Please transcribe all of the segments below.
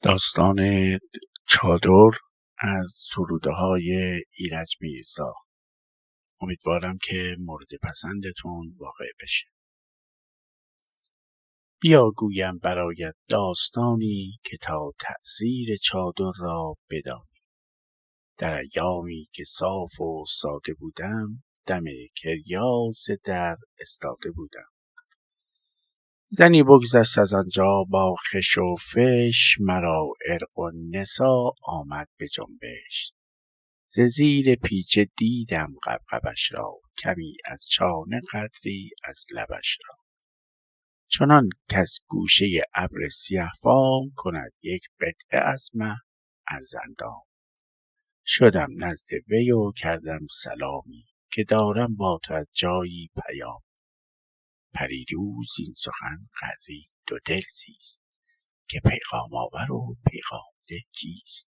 داستان چادر از سروده‌های ایرج میرزا. امیدوارم که مورد پسندتون واقع بشه. بیا گویم برایت داستانی که تا تأثیر چادر را بدانی. در ایامی که صاف و ساده بودم، دم کریاس در استاده بودم. زنی بگذشت از آنجا با خش و فش، مرا عرق و نسا آمد به جنبش. ز زیر پیچه دیدم غبغبش را، کمی از چانه قدری از لبش را. چنان کز گوشه ابر سیه فام، کند یک قطعه از مه ارزندام. شدم نزد وی و کردم سلامی، که دارم با تو از جایی پیام. پریروز این سخن قدری دو دل زیست، که پیغام آور و پیغام ده کیست.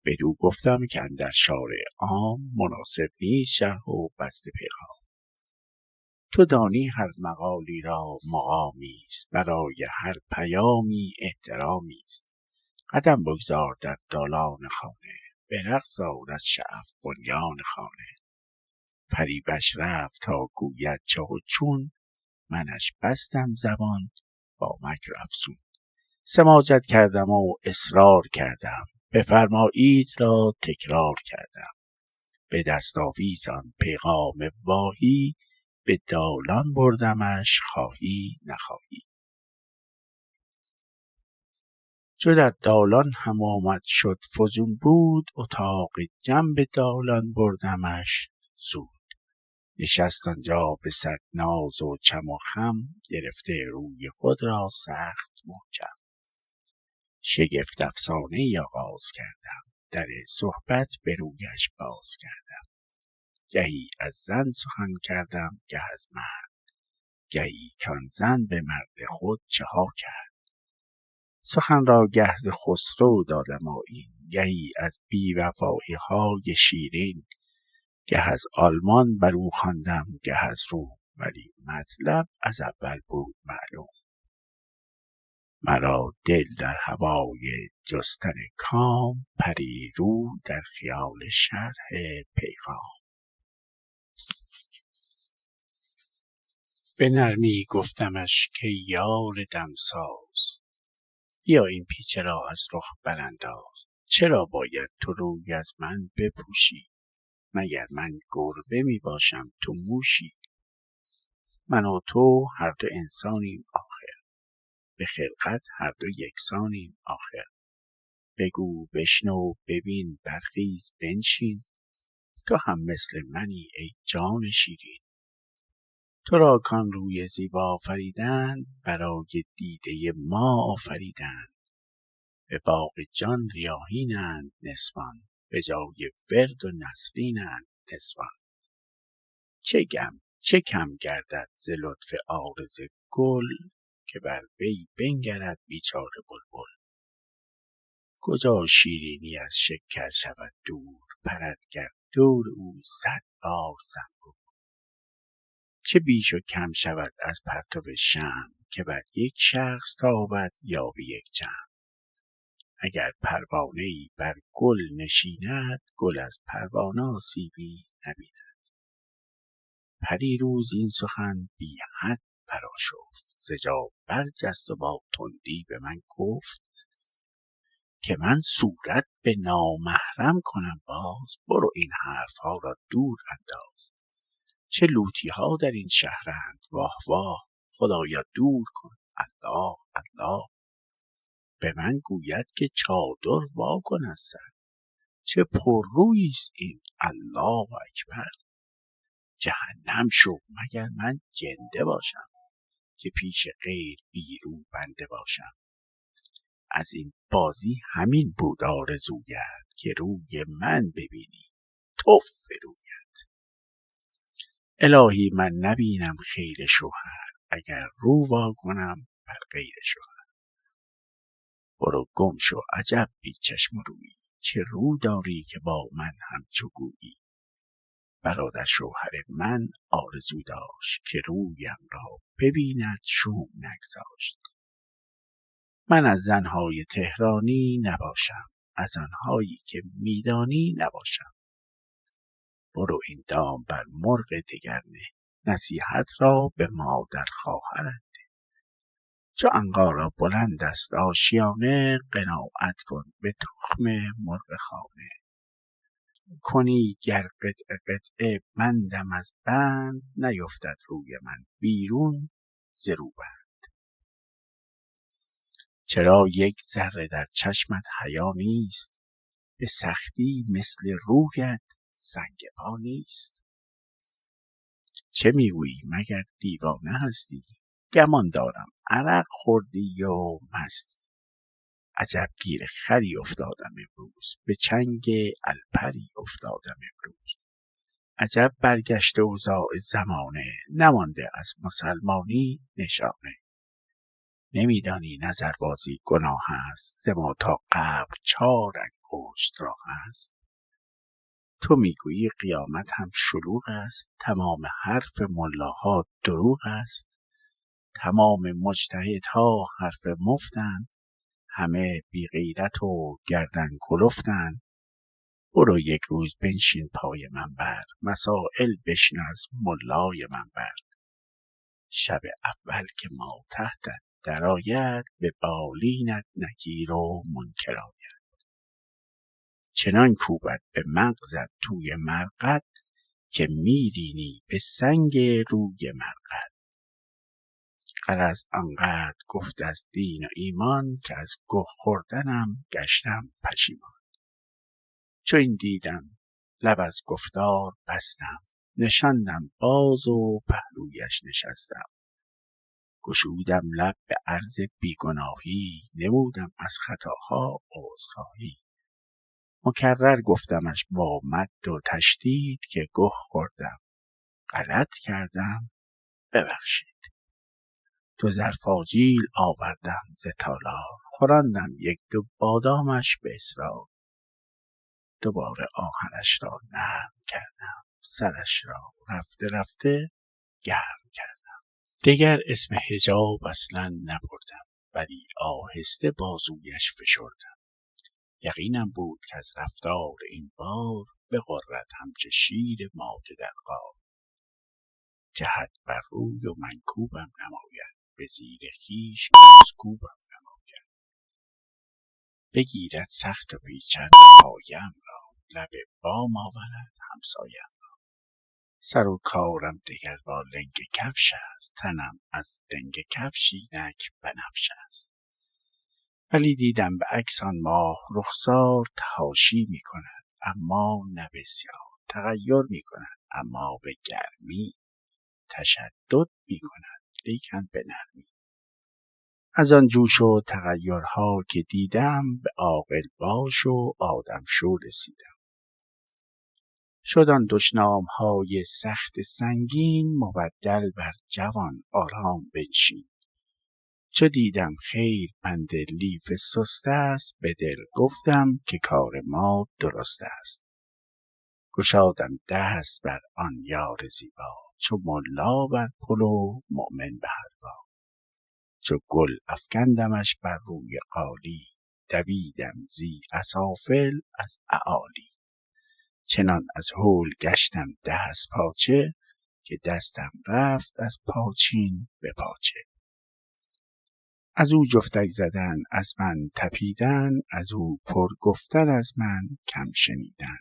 بدو گفتم که اندر شارع عام، مناسب نیست شرح و بسط پیغام. تو دانی هر مقالی را مقامیست، برای هر پیامی احترامیست. قدم بگذار در دالان خانه، به رقص آر از شعف بنیان خانه. پریوش رفت تا گوید چه و چون، منش بستم زبان با مکر افزون. سماجت کردم و اصرار کردم، بفرمایید را تکرار کردم. به دست آویزان پیغام واهی، به دالان بردمش خواهی نخواهی. چو در دالان هم آمد شد فزون بود، اتاق جنب دالان بردمش زود. نشست آنجا به صد ناز و چم و خم، گرفته روی خود را سخت محکم. شگفت افسانه‌ای آغاز کردم، در صحبت به رویش باز کردم. گهی از زن سخن کردم گه از مرد، گهی کان زن به مرد خود چه ها کرد. سخن را گه ز خسرو دادم آیین، گهی از بی وفایی های شیرین. گه از آلمان برو خواندم گه از روم، ولی مطلب از اول بود معلوم. مرا دل در هوای جستن کام، پری رو در خیال شرح پیغام. به نرمی گفتمش که یار دمساز، بیا این پیچه را از رخ برانداز. چرا باید تو روی از من بپوشی، مگر من گربه می باشم تو موشی. من و تو هر دو انسانیم آخر، به خلقت هر دو یکسانیم آخر. بگو بشنو ببین برخیز بنشین، تو هم مثل منی ای جان شیرین. تو را کان روی زیبا آفریدند، برای دیده ما آفریدند. به باغ جان ریاحینند نسوان، به جای ورد و نسرینند نسوان. چه کم گردد ز لطف عارض گل، که بر وی بنگرد بیچاره بلبل. کجا شیرینی از شکر شود دور، پرد گر دور او 100 بار زنبور. چه بیش و کم شود از پرتو شمع، که بر یک شخص تابد یا به یک جمع. اگر پروانه‌ای بر گل نشیند، گل از پروانه آسیبی نبیند. پریروز این سخن بی حد برآشفت، ز جا برجست و با تندی به من گفت. که من صورت به نامحرم کنم باز، برو این حرفها را دور انداز. چه لوطی ها در این شهرند واه واه، خدایا دور کن الله الله. به من گوید که چادر وا کن از سر، چه پرروییست این الله اکبر. جهنم شو مگر من جنده باشم، که پیش غیر بی رو بنده باشم. از این بازی همین بود آرزویت، که روی من ببینی تف به رویت. الهی من نبینم خیر شوهر، اگر رو وا کنم بر غیر شوهر. برو گم شو عجب بی چشم و رویی، چه رو داری که با من همچو گویی. برادر شوهر من آرزو داشت، که رویم را ببیند شوم نگذاشت. من از زنهای تهرانی نباشم، از آنهایی که میدانی نباشم. برو این دام بر مرغ دگر نه، نصیحت را به مادر خواهرت ده. چو عنقا را بلند است آشیانه، قناعت کن به تخم مرغ خانه. کنی گر قطعه قطعه بندم از بند، نیفتد روی من بیرون ز روبند. چرا یک ذره در چشمت حیا نیست، به سختی مثل رویت سنگ پا نیست. چه میگویی مگر دیوانه هستی، گمان دارم عرق خوردی و مستی. عجب گیر خری افتادم امروز، به چنگ الپری افتادم امروز. عجب برگشته اوضاع زمانه، نمانده از مسلمانی نشانه. نمیدانی نظربازی گناه است، ز ما تا قبر 4 انگشت راه است. تو میگویی قیامت هم شلوغ است، تمام حرف ملاها دروغ است. تمام مجتهدها حرف مفتند، همه بی غیرت و گردن کلفتند. برو یک روز بنشین پای منبر، مسائل بشنو از ملای منبر. شب اول که ما تحتت درآید، به بالینت نکیر و منکر آید. چنان کوبد به مغزت توی مرقد، که میرینی به سنگ روی مرقد. غرض آنقدر گفت از دین و ایمان، که از گه خوردنم گشتم پشیمان. چو این دیدم لب از گفتار بستم، نشاندم باز و پهلویش نشستم. گشودم لب به عرض بیگناهی، نمودم از خطاها عذرخواهی. مکرر گفتمش با مد و تشدید، که گه خوردم غلط کردم ببخشید. 2 ظرفاجیل آوردم ز تالار، خوراندم 1-2 بادامش به اصرار. دوباره آهنش را نرم کردم، سرش را رفته رفته گرم کردم. دگر اسم حجاب اصلا نبردم، ولی آهسته بازویش فشردم. یقینم بود که از رفتار این بار، بغرد همچو شیر ماده در غار. جهد بر روی و منکوبم نماید، به زیر خویش مسکوبم نماید. بگیرد سخت و پیچد پایم را، لب بام آورد همسایم را. سر و کارم دگر با لنگ کفش است، تنم از لنگ کفش اینک بنفش است. ولی دیدم به عکس آن ماه رخسار، تحاشی می کند اما نه بسیار. تغیر می کند اما به گرمی، تشدد می کند لیکن به نرمی. از آن جوش و تغیرها که دیدم، به عاقل باش و آدم شو رسیدم. شد آن دشنامهای سخت سنگین، مبدل بر جوان آرام بنشین. چو دیدم خیر بند لیف سست است، به دل گفتم که کار ما درست است. گشادم دست بر آن یار زیبا، چو ملا بر پل و مؤمن به حلوا. چو گل افکندمش بر روی قالی، دویدم زی اسافل از اعالی. چنان از هول گشتم دست پاچه، که دستم رفت از پاچین به پاچه. از او جفتک زدن از من تپیدن، از او پر گفتن از من کم شنیدن.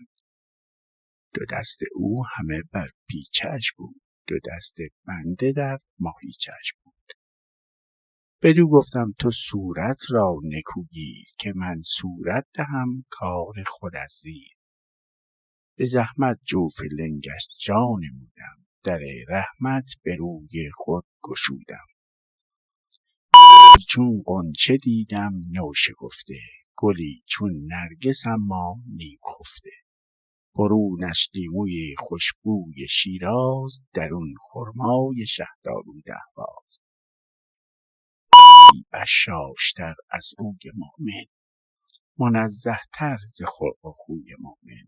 2 دست او همه بر پیچش بود، 2 دست بنده در ماهیچش بود. بدو گفتم تو صورت را نکو گیر، که من صورت دهم کار خود از زیر. به زحمت جوف لنگش جا نمودم، در رحمت به روی خود گشودم. چون غنچه دیدم نو شکفته، گلی چون نرگس اما نیم خفته. برونش لیموی خوشبوی شیراز، درون خرمای شهدآلود اهواز. بشاشتر از روی مؤمن، منزه تر ز خلق و خوی مؤمن.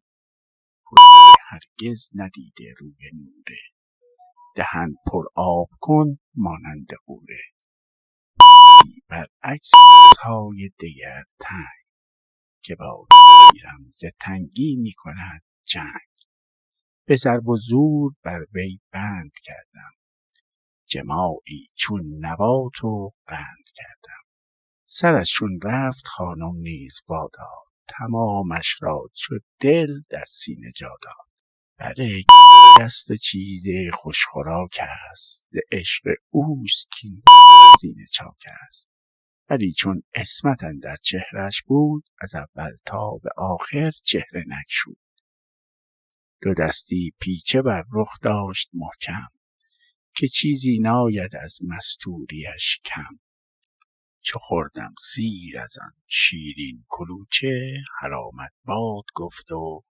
هرگز ندیده روی نوره، دهن پر آب کن مانند غوره. بر عکس های دگر تنگ، که با گیرم ز تنگی می کند جنگ. به ضرب و زور بر وی بند کردم، جماعی چون نبات و قند کردم. سرش چون رفت خانم نیز واداد، تمامش را چو دل در سینه جا داد. بله دست چیز خوش خوراک است، ز عشق اوست کین سینه چاک است. ولی چون عصمت اندر چهرش بود، از اول تا به آخر چهره نگشود. دو دستی پیچه بر رخ داشت محکم، که چیزی ناید از مستوریش کم. چو خوردم سیر از آن شیرین کلوچه، حرامت باد گفت و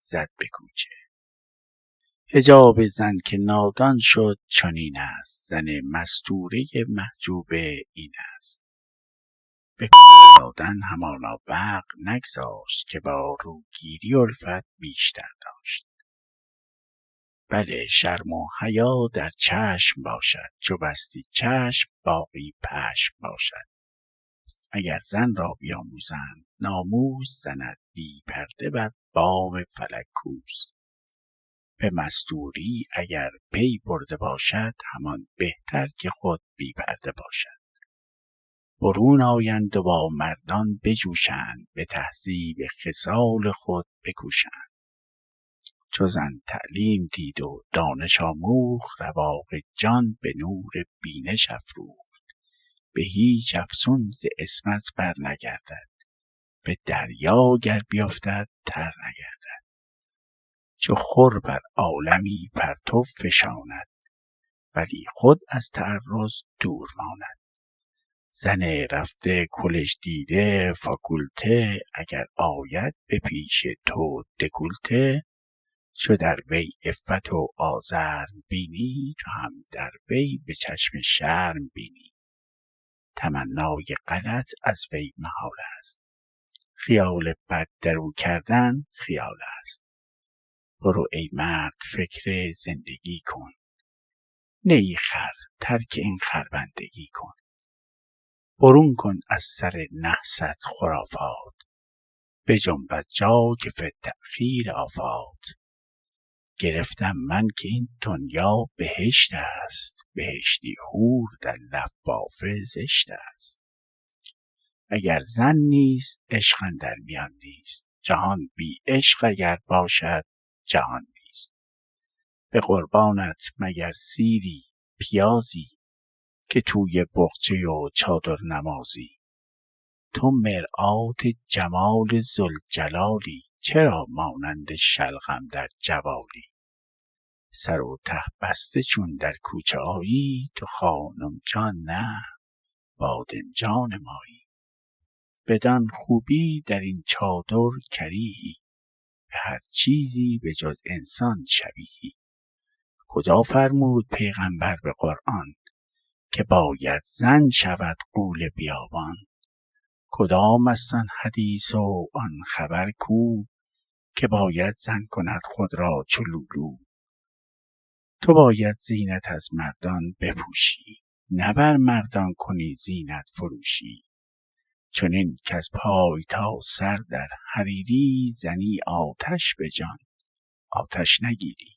زد به کوچه. حجاب زن که نادان شد چنین است، زن مستوره محجوبه این است. به دادن همانا وقع نگذاشت، که با روگیری الفت بیشتر داشت. بله شرم و حیا در چشم باشد، چو بستی چشم باقی پشم باشد. اگر زن را بیاموزند ناموس، زند بی پرده بر بام فلک کوس. به مستوری اگر پی برده باشد، همان بهتر که خود بی پرده باشد. برون آیند و با مردان بجوشند، به تهذیب خصال خود بکوشند. چو زن تعلیم دید و دانش آموخت، رواق جان به نور بینش افروخت. به هیچ افسون ز عصمت بر نگردد، به دریا گر بیفتد تر نگردد. چو خور بر عالمی پرتو فشاند، ولی خود از تعرض دور ماند. زن رفته کلش دیده فاکولته، اگر آید به پیش تو دکولته. چو در وی عفت و آزرم بینی، تو هم در وی به چشم شرم بینی. تمنای غلط از وی محال است، خیال بد در او کردن خیال است. برو ای مرد فکر زندگی کن، نه ای خر ترک این خربندگی کن. برون کن از سر نحست خرافات، بجنب جا که فی التأخیر آفات. گرفتم من که این دنیا بهشت است، بهشتی حور در لف بافه زشت است. اگر زن نیست عشق اندر میان نیست، جهان بی عشق اگر باشد جهان نیست. به قربانت مگر سیری پیازی، که توی بقچه و چادر نمازی. تو مرآت جمال ذوالجلالی، چرا مانند شلغم در جوالی. سر و ته بسته چون در کوچه آیی، تو خانم جان نه بادمجان مایی. بدان خوبی در این چادر کریهی، به هر چیزی به جز انسان شبیهی. کجا فرمود پیغمبر به قرآن، که باید زن شود غول بیابان. کدام است آن حدیث و آن خبر کو، که باید زن کند خود را چو لولو. تو باید زینت از مردان بپوشی، نه بر مردان کنی زینت فروشی. چنین کز پای تا سر در حریری، زنی آتش به جان آتش نگیری.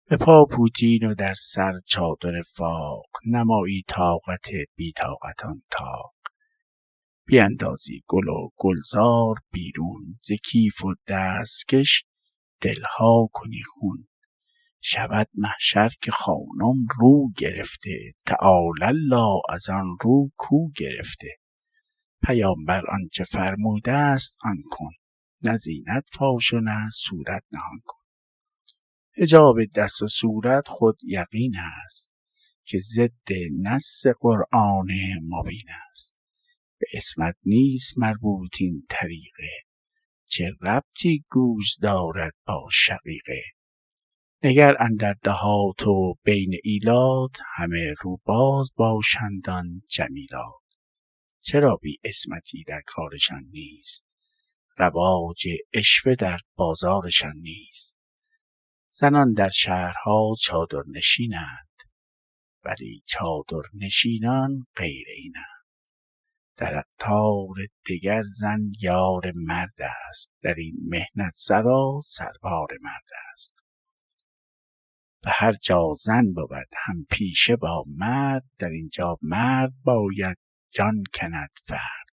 به پا پوتین و در سر چادر فاق، نمایی طاقت بی طاقتان طاق. بیندازی گل و گلزار بیرون، ز کیف و دستکش دلها کنی خون. شود محشر که خانم رو گرفته، تعالی الله از آن رو کو گرفته. پیامبر آنچه فرموده است آن کن، نه زینت فاش و نه صورت نهان کن. حجاب دست و صورت خود یقین است، که ضد نص قرآن مبین است. به عصمت نیست مربوط این طریقه، چه ربطی گوز دارد با شقیقه. نگر اندر دهات و بین ایلات، همه روباز باشندان جمیلات. چرا بی عصمتی در کارشان نیست، رواج عشوه در بازارشان نیست. زنان در شهرها چادر نشینند، ولی چادر نشینان غیر اینند. در اقطار دگر زن یار مرد است، در این محنت سرا سربار مرد است. به هر جا زن بود هم پیشه با مرد، در اینجا مرد باید جان کند فرد.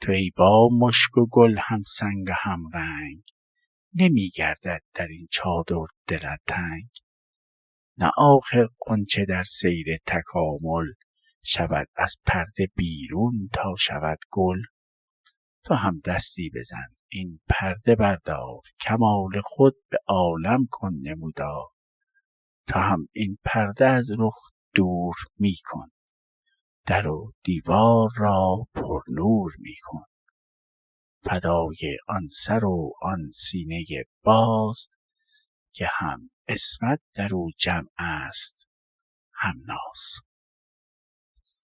تو ای با مشک و گل هم سنگ و هم رنگ، نمی گردد در این چادر دلت تنگ. نه آخر غنچه در سیر تکامل، شود از پرده بیرون تا شود گل. تو هم دستی بزن این پرده بردار، کمال خود به عالم کن نمودار. تو هم این پرده از رخ دور می کن، در و دیوار را پرنور می کن. فدای آن سر و آن سینه باز، که هم عصمت در او جمع است هم ناز.